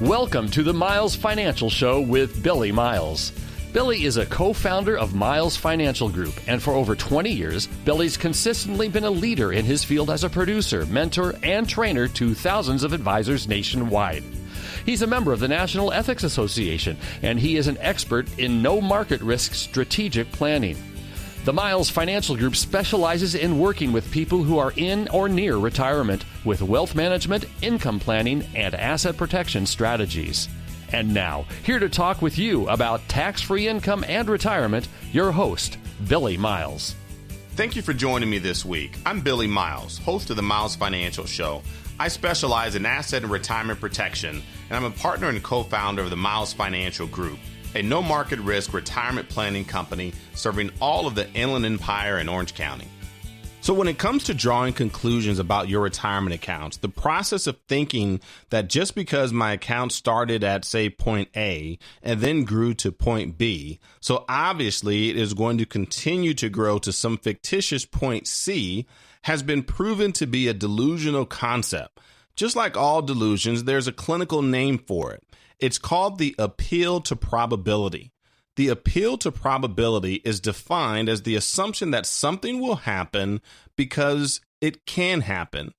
Welcome to the Miles Financial Show with Billy Miles. Billy is a co-founder of Miles Financial Group, and for over 20 years, Billy's consistently been a leader in his field as a producer, mentor, and trainer to thousands of advisors nationwide. He's a member of the National Ethics Association, and he is an expert in no market risk strategic planning. The Miles Financial Group specializes in working with people who are in or near retirement with wealth management, income planning, and asset protection strategies. And now, here to talk with you about tax-free income and retirement, your host, Billy Miles. Thank you for joining me this week. I'm Billy Miles, host of the Miles Financial Show. I specialize in asset and retirement protection, and I'm a partner and co-founder of the Miles Financial Group, a no-market risk retirement planning company serving all of the Inland Empire and Orange County. So when it comes to drawing conclusions about your retirement accounts, the process of thinking that just because my account started at, say, point A and then grew to point B, so obviously it is going to continue to grow to some fictitious point C, has been proven to be a delusional concept. Just like all delusions, there's a clinical name for it. It's called the appeal to probability. The appeal to probability is defined as the assumption that something will happen because it can happen.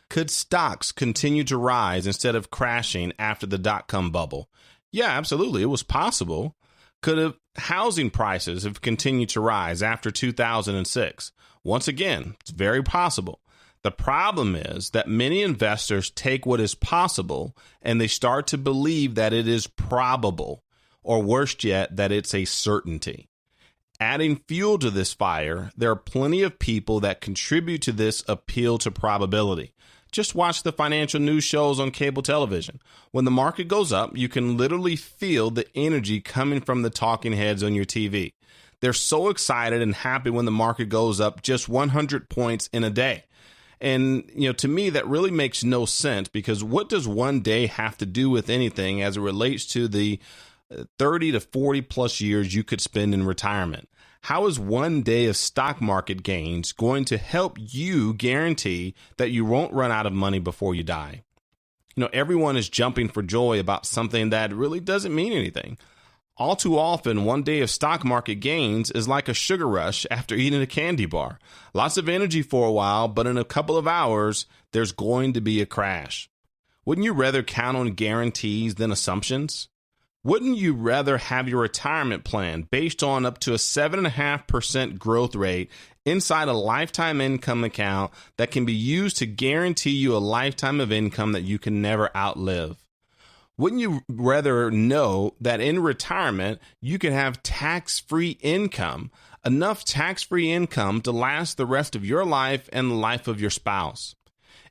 Could stocks continue to rise instead of crashing after the dot-com bubble? Yeah, absolutely. It was possible. Could housing prices have continued to rise after 2006? Once again, it's very possible. The problem is that many investors take what is possible and they start to believe that it is probable, or worse yet, that it's a certainty. Adding fuel to this fire, there are plenty of people that contribute to this appeal to probability. Just watch the financial news shows on cable television. When the market goes up, you can literally feel the energy coming from the talking heads on your TV. They're so excited and happy when the market goes up just 100 points in a day. And, to me, that really makes no sense, because what does one day have to do with anything as it relates to the 30 to 40 plus years you could spend in retirement? How is one day of stock market gains going to help you guarantee that you won't run out of money before you die? Everyone is jumping for joy about something that really doesn't mean anything. All too often, one day of stock market gains is like a sugar rush after eating a candy bar. Lots of energy for a while, but in a couple of hours, there's going to be a crash. Wouldn't you rather count on guarantees than assumptions? Wouldn't you rather have your retirement plan based on up to a 7.5% growth rate inside a lifetime income account that can be used to guarantee you a lifetime of income that you can never outlive? Wouldn't you rather know that in retirement, you can have tax-free income, enough tax-free income to last the rest of your life and the life of your spouse?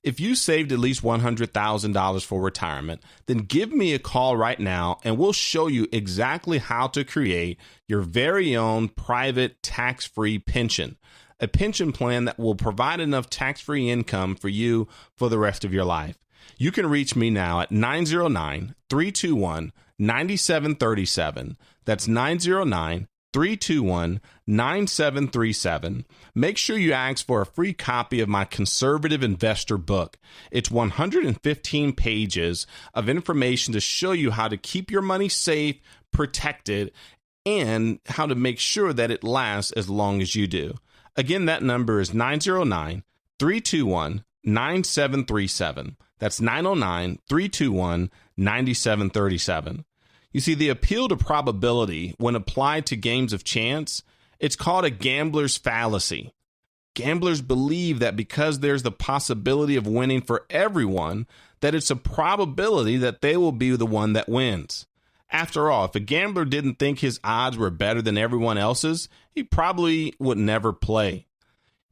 If you saved at least $100,000 for retirement, then give me a call right now and we'll show you exactly how to create your very own private tax-free pension, a pension plan that will provide enough tax-free income for you for the rest of your life. You can reach me now at 909-321-9737. That's 909-321-9737. Make sure you ask for a free copy of my Conservative Investor book. It's 115 pages of information to show you how to keep your money safe, protected, and how to make sure that it lasts as long as you do. Again, that number is 909-321-9737. That's 909-321-9737. You see, the appeal to probability, when applied to games of chance, it's called a gambler's fallacy. Gamblers believe that because there's the possibility of winning for everyone, that it's a probability that they will be the one that wins. After all, if a gambler didn't think his odds were better than everyone else's, he probably would never play.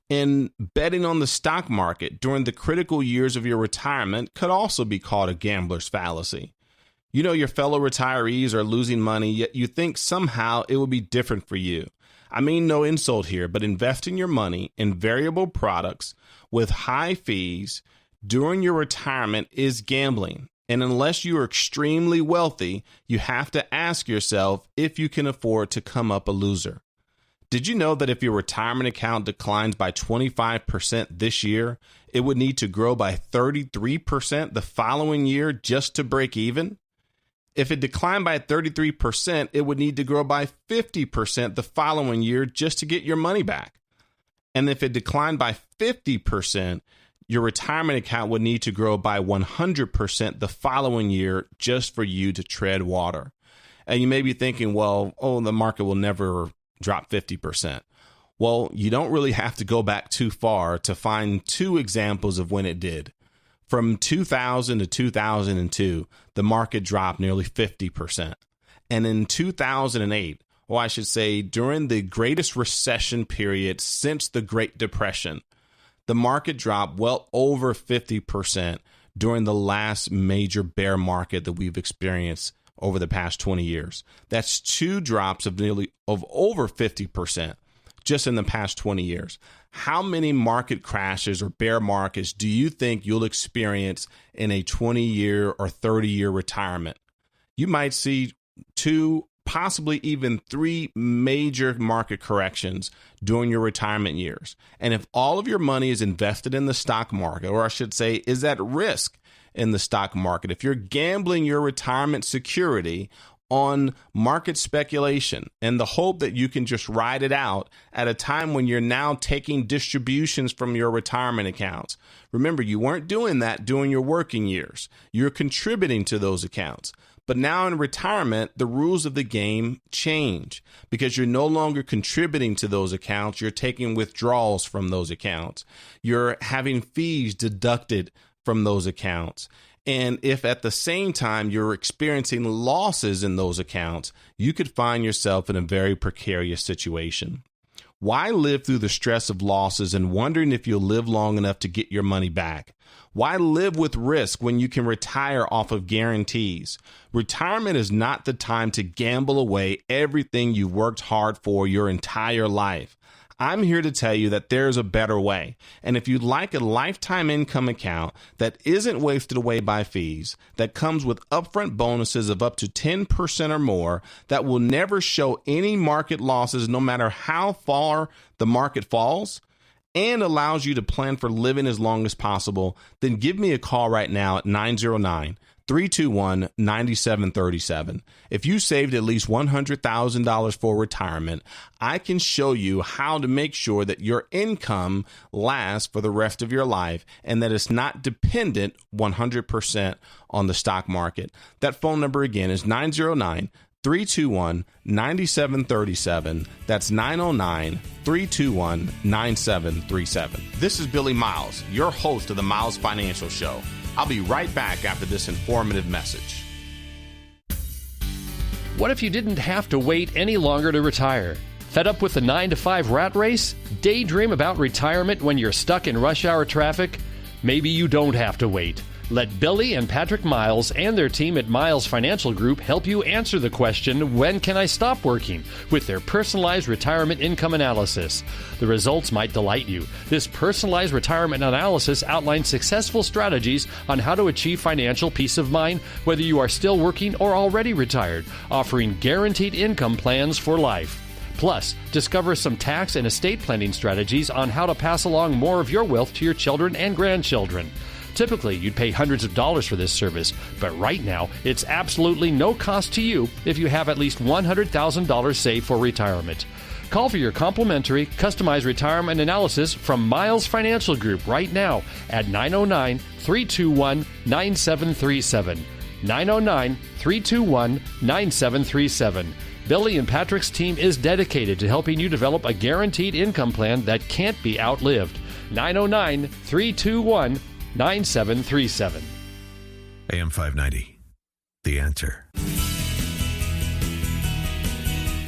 And betting on the stock market during the critical years of your retirement could also be called a gambler's fallacy. Your fellow retirees are losing money, yet you think somehow it will be different for you. I mean, no insult here, but investing your money in variable products with high fees during your retirement is gambling. And unless you are extremely wealthy, you have to ask yourself if you can afford to come up a loser. Did you know that if your retirement account declines by 25% this year, it would need to grow by 33% the following year just to break even? If it declined by 33%, it would need to grow by 50% the following year just to get your money back. And if it declined by 50%, your retirement account would need to grow by 100% the following year just for you to tread water. And you may be thinking, well, the market will never drop 50%. Well, you don't really have to go back too far to find two examples of when it did. From 2000 to 2002, the market dropped nearly 50%. And in 2008, or I should say during the greatest recession period since the Great Depression, the market dropped well over 50% during the last major bear market that we've experienced over the past 20 years. That's two drops of over 50% just in the past 20 years. How many market crashes or bear markets do you think you'll experience in a 20-year or 30-year retirement? You might see two, possibly even three major market corrections during your retirement years. And if all of your money is invested in the stock market, or I should say is at risk in the stock market, if you're gambling your retirement security on market speculation and the hope that you can just ride it out at a time when you're now taking distributions from your retirement accounts. Remember, you weren't doing that during your working years. You're contributing to those accounts. But now in retirement, the rules of the game change because you're no longer contributing to those accounts. You're taking withdrawals from those accounts. You're having fees deducted from those accounts. And if at the same time you're experiencing losses in those accounts, you could find yourself in a very precarious situation. Why live through the stress of losses and wondering if you'll live long enough to get your money back? Why live with risk when you can retire off of guarantees? Retirement is not the time to gamble away everything you worked hard for your entire life. I'm here to tell you that there's a better way. And if you'd like a lifetime income account that isn't wasted away by fees, that comes with upfront bonuses of up to 10% or more, that will never show any market losses no matter how far the market falls, and allows you to plan for living as long as possible, then give me a call right now at 909-321-9737. If you saved at least $100,000 for retirement, I can show you how to make sure that your income lasts for the rest of your life and that it's not dependent 100% on the stock market. That phone number again is 909-321-9737. That's 909-321-9737. This is Billy Miles, your host of the Miles Financial Show. I'll be right back after this informative message. What if you didn't have to wait any longer to retire? Fed up with the 9-to-5 rat race? Daydream about retirement when you're stuck in rush hour traffic? Maybe you don't have to wait. Let Billy and Patrick Miles and their team at Miles Financial Group help you answer the question, when can I stop working? With their personalized retirement income analysis. The results might delight you. This personalized retirement analysis outlines successful strategies on how to achieve financial peace of mind, whether you are still working or already retired, offering guaranteed income plans for life. Plus, discover some tax and estate planning strategies on how to pass along more of your wealth to your children and grandchildren. Typically, you'd pay hundreds of dollars for this service, but right now, it's absolutely no cost to you if you have at least $100,000 saved for retirement. Call for your complimentary, customized retirement analysis from Miles Financial Group right now at 909-321-9737. 909-321-9737. Billy and Patrick's team is dedicated to helping you develop a guaranteed income plan that can't be outlived. 909-321-9737. AM 590, The Answer.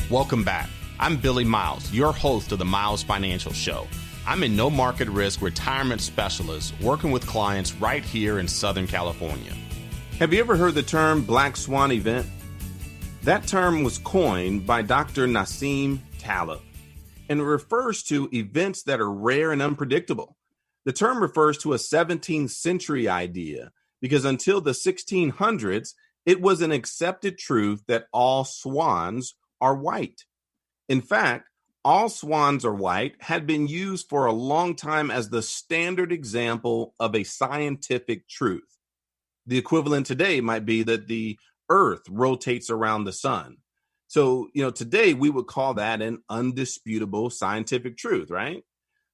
Welcome back. I'm Billy Miles, your host of the Miles Financial Show. I'm a no market risk retirement specialist working with clients right here in Southern California. Have you ever heard the term Black Swan event? That term was coined by Dr. Nassim Taleb, and it refers to events that are rare and unpredictable. The term refers to a 17th century idea because until the 1600s, it was an accepted truth that all swans are white. In fact, all swans are white had been used for a long time as the standard example of a scientific truth. The equivalent today might be that the Earth rotates around the sun. So, today we would call that an undisputable scientific truth, right?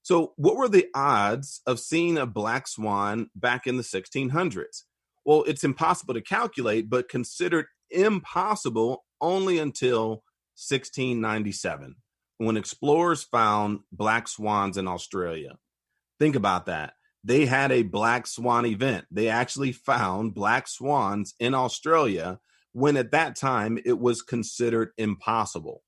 So, what were the odds of seeing a black swan back in the 1600s? Well, it's impossible to calculate, but considered impossible only until 1697, when explorers found black swans in Australia. Think about that. They had a black swan event. They actually found black swans in Australia when at that time it was considered impossible.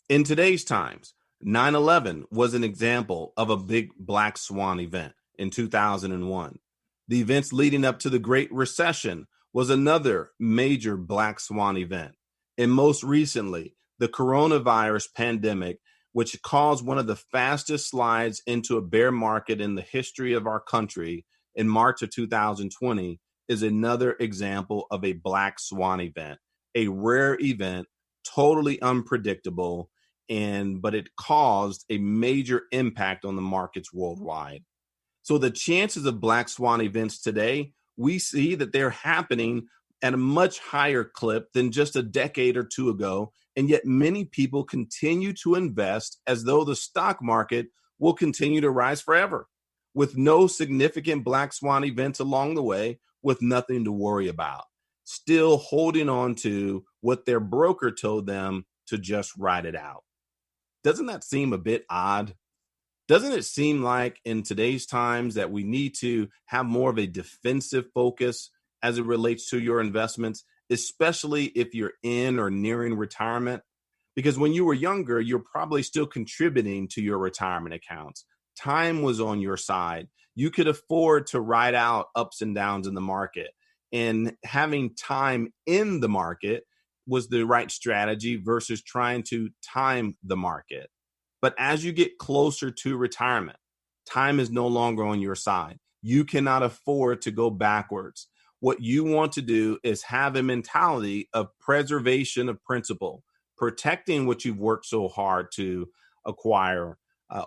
In today's times, 9/11 was an example of a big black swan event in 2001. The events leading up to the Great Recession was another major black swan event. And most recently, the coronavirus pandemic, which caused one of the fastest slides into a bear market in the history of our country in March of 2020, is another example of a black swan event, a rare event, totally unpredictable, but it caused a major impact on the markets worldwide. So the chances of black swan events today, we see that they're happening at a much higher clip than just a decade or two ago. And yet many people continue to invest as though the stock market will continue to rise forever, with no significant black swan events along the way, with nothing to worry about, still holding on to what their broker told them to just ride it out. Doesn't that seem a bit odd? Doesn't it seem like in today's times that we need to have more of a defensive focus as it relates to your investments, especially if you're in or nearing retirement? Because when you were younger, you're probably still contributing to your retirement accounts. Time was on your side. You could afford to ride out ups and downs in the market. And having time in the market was the right strategy versus trying to time the market. But as you get closer to retirement, time is no longer on your side. You cannot afford to go backwards. What you want to do is have a mentality of preservation of principal, protecting what you've worked so hard to acquire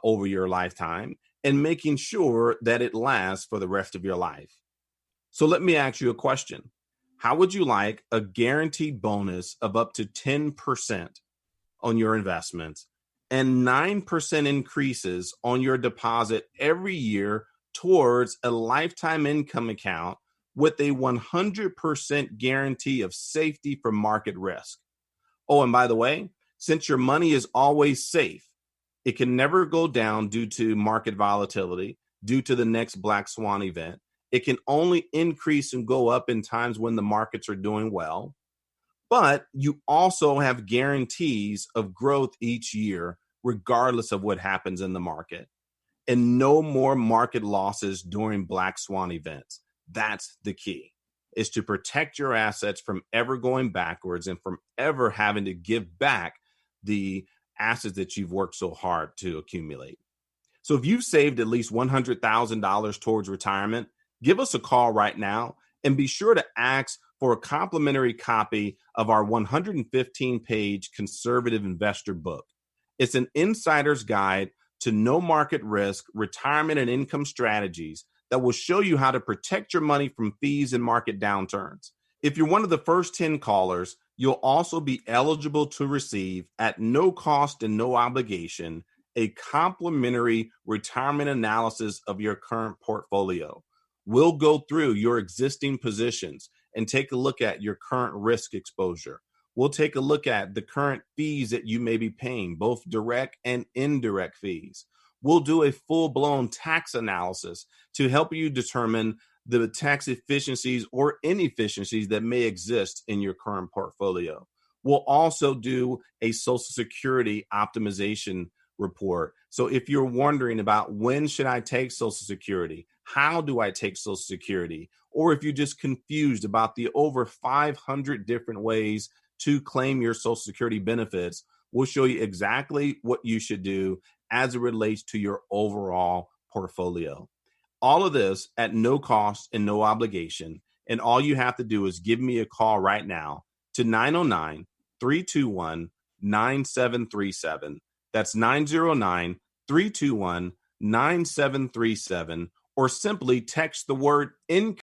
over your lifetime, and making sure that it lasts for the rest of your life. So let me ask you a question. How would you like a guaranteed bonus of up to 10% on your investments and 9% increases on your deposit every year towards a lifetime income account with a 100% guarantee of safety from market risk? Oh, and by the way, since your money is always safe, it can never go down due to market volatility, due to the next black swan event. It can only increase and go up in times when the markets are doing well. But you also have guarantees of growth each year, regardless of what happens in the market. And no more market losses during black swan events. That's the key, is to protect your assets from ever going backwards and from ever having to give back the assets that you've worked so hard to accumulate. So if you've saved at least $100,000 towards retirement, give us a call right now and be sure to ask for a complimentary copy of our 115-page conservative investor book. It's an insider's guide to no market risk, retirement, and income strategies that will show you how to protect your money from fees and market downturns. If you're one of the first 10 callers, you'll also be eligible to receive, at no cost and no obligation, a complimentary retirement analysis of your current portfolio. We'll go through your existing positions and take a look at your current risk exposure. We'll take a look at the current fees that you may be paying, both direct and indirect fees. We'll do a full-blown tax analysis to help you determine the tax efficiencies or inefficiencies that may exist in your current portfolio. We'll also do a Social Security optimization report. So if you're wondering about when should I take Social Security, how do I take Social Security, or if you're just confused about the over 500 different ways to claim your Social Security benefits, we'll show you exactly what you should do as it relates to your overall portfolio. All of this at no cost and no obligation. And all you have to do is give me a call right now to 909-321-9737. That's 909-321-9737, or simply text the word income